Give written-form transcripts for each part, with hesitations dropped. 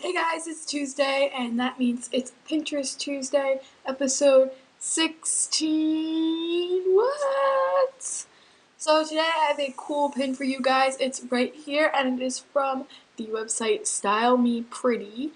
Hey guys, it's Tuesday, and that means it's Pinterest Tuesday, episode 16. What? So today I have a cool pin for you guys. It's right here, and it is from the website Style Me Pretty.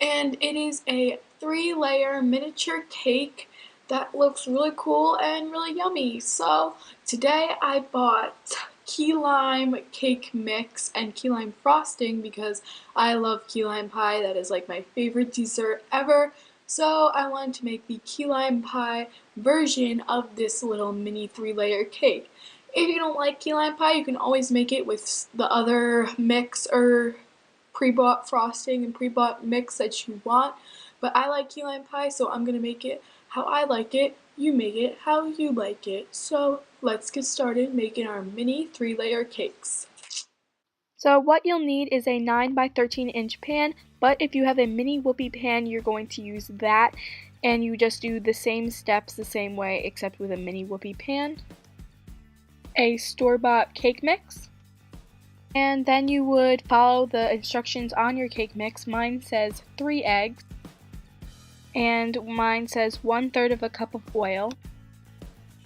And it is a 3-layer miniature cake that looks really cool and really yummy. So today I bought key lime cake mix and key lime frosting because I love key lime pie. That is like my favorite dessert ever. So I wanted to make the key lime pie version of this little mini 3-layer cake. If you don't like key lime pie, you can always make it with the other mix or pre-bought frosting and pre-bought mix that you want. But I like key lime pie, so I'm going to make it how I like it. You make it how you like it. So let's get started making our mini 3-layer cakes. So what you'll need is a 9 by 13 inch pan, but if you have a mini whoopie pan, you're going to use that, and you just do the same steps the same way except with a mini whoopie pan. A store-bought cake mix, and then you would follow the instructions on your cake mix. Mine says 3 eggs, and mine says 1/3 of a cup of oil,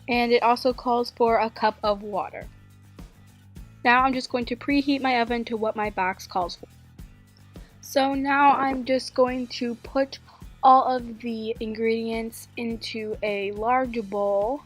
and it also calls for a cup of water. Now I'm just going to preheat my oven to what my box calls for. So now I'm just going to put all of the ingredients into a large bowl.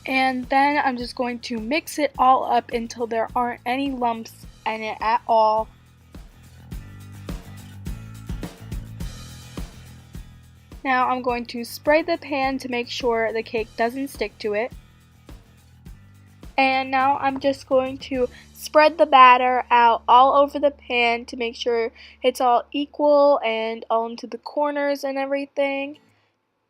And then I'm just going to mix it all up until there aren't any lumps in it at all. Now I'm going to spray the pan to make sure the cake doesn't stick to it. And now I'm just going to spread the batter out all over the pan to make sure it's all equal and all into the corners and everything.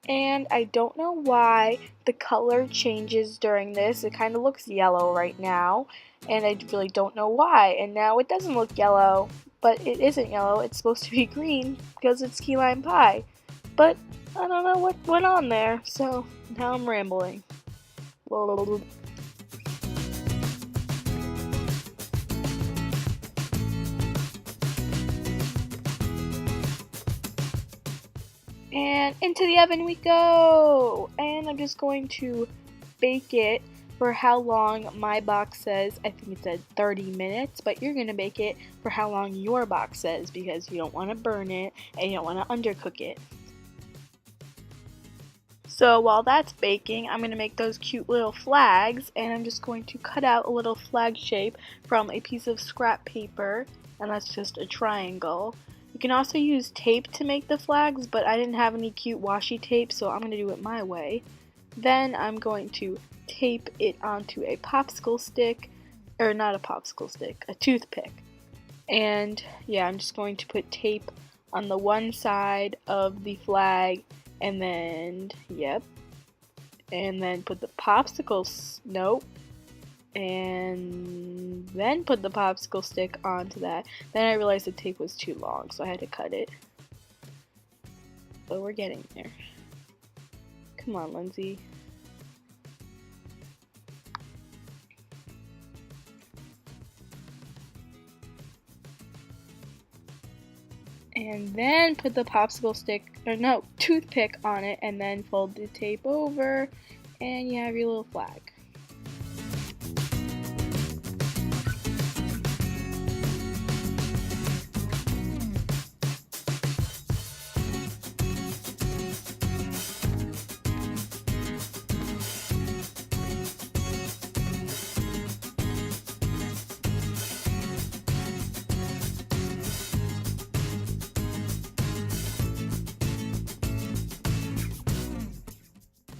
And I don't know why the color changes during this. It kind of looks yellow right now, and I really don't know why. And now it doesn't look yellow, but it isn't yellow. It's supposed to be green because it's key lime pie. But I don't know what went on there, so now I'm rambling. And into the oven we go! And I'm just going to bake it for how long my box says. I think it said 30 minutes, but you're going to bake it for how long your box says because you don't want to burn it and you don't want to undercook it. So while that's baking, I'm going to make those cute little flags, and I'm just going to cut out a little flag shape from a piece of scrap paper, and that's just a triangle. You can also use tape to make the flags, but I didn't have any cute washi tape, so I'm going to do it my way. Then I'm going to tape it onto a popsicle stick, or not a popsicle stick, a toothpick. And yeah, I'm just going to put tape on the one side of the flag, and then, yep, and then put the and then put the popsicle stick onto that. Then I realized the tape was too long, so I had to cut it. But we're getting there. Come on, Lindsay. And then put the toothpick on it, and then fold the tape over, and you have your little flag.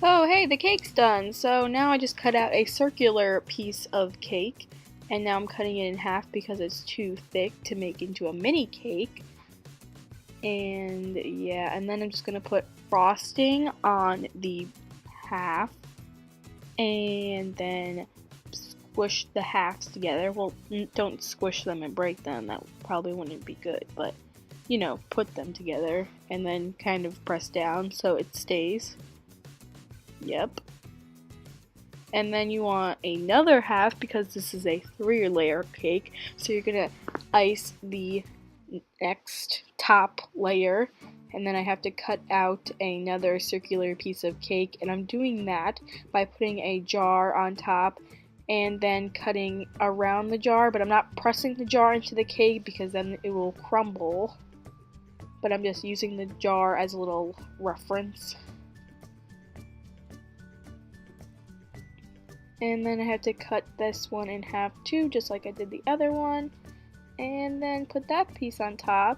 Oh, hey, the cake's done. So now I just cut out a circular piece of cake, and now I'm cutting it in half because it's too thick to make into a mini cake. And yeah, and then I'm just gonna put frosting on the half, and then squish the halves together. Well, don't squish them and break them, that probably wouldn't be good, but you know, put them together and then kind of press down so it stays. Yep. And then you want another half because this is a 3-layer cake, so you're gonna ice the next top layer, and then I have to cut out another circular piece of cake, and I'm doing that by putting a jar on top and then cutting around the jar, but I'm not pressing the jar into the cake because then it will crumble, but I'm just using the jar as a little reference. And then I have to cut this one in half too, just like I did the other one, and then put that piece on top,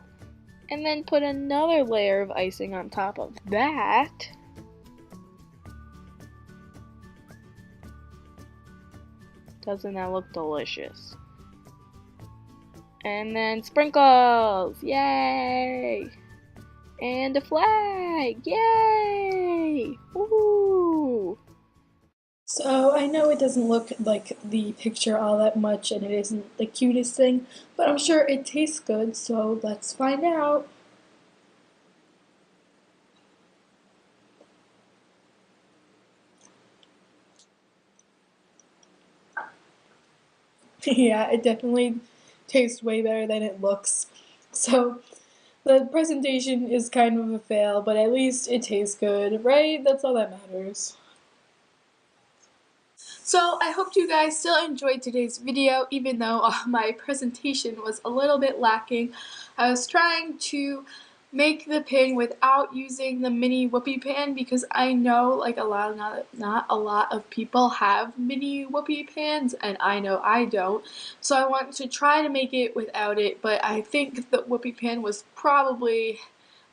and then put another layer of icing on top of that. Doesn't that look delicious? And then sprinkles! Yay! And a flag! Yay! Woo! So I know it doesn't look like the picture all that much and it isn't the cutest thing, but I'm sure it tastes good, so let's find out. Yeah, it definitely tastes way better than it looks. So the presentation is kind of a fail, but at least it tastes good, right? That's all that matters. So I hope you guys still enjoyed today's video, even though my presentation was a little bit lacking. I was trying to make the pin without using the mini whoopie pan because I know like not a lot of people have mini whoopie pans, and I know I don't. So I want to try to make it without it, but I think the whoopie pan was probably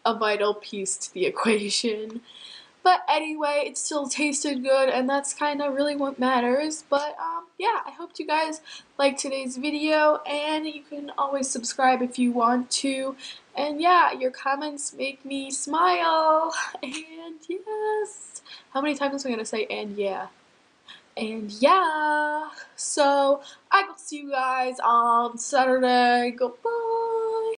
a vital piece to the equation. But anyway, it still tasted good, and that's kind of really what matters. But yeah, I hope you guys liked today's video, and you can always subscribe if you want to. And yeah, your comments make me smile. And yes, how many times am I gonna say and yeah? And yeah, so I will see you guys on Saturday. Goodbye.